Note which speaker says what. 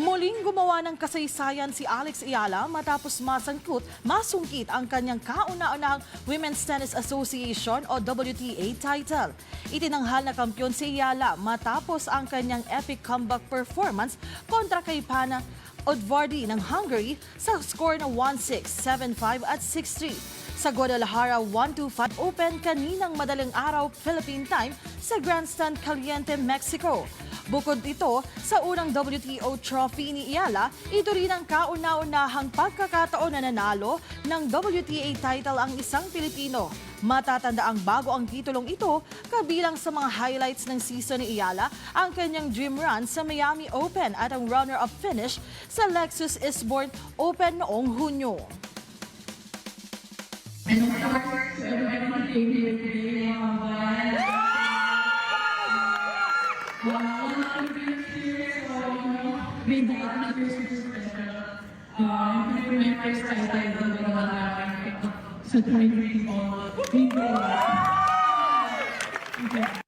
Speaker 1: Muling gumawa ng kasaysayan si Alex Ayala matapos masungkit ang kanyang kauna-unahang Women's Tennis Association o WTA title. Itinanghal na kampiyon si Ayala matapos ang kanyang epic comeback performance kontra kay Pana Odvardi ng Hungary sa score na 1-6, 7-5 at 6-3. Sa Guadalajara 125 Open kaninang madaling araw Philippine time sa Grandstand Caliente, Mexico. Bukod ito, sa unang WTO trophy ni Ayala, ito rin ang kauna-unahang pagkakataon na nanalo ng WTA title ang isang Pilipino. Matatanda ang bago ang titulong ito, kabilang sa mga highlights ng season ni Ayala, ang kanyang dream run sa Miami Open at ang runner-up finish sa Lexus Eastbourne Open noong Hunyo.
Speaker 2: And of course, to everybody who came here today, made the atmosphere super special. Ito my first title sa 2024. Thank you.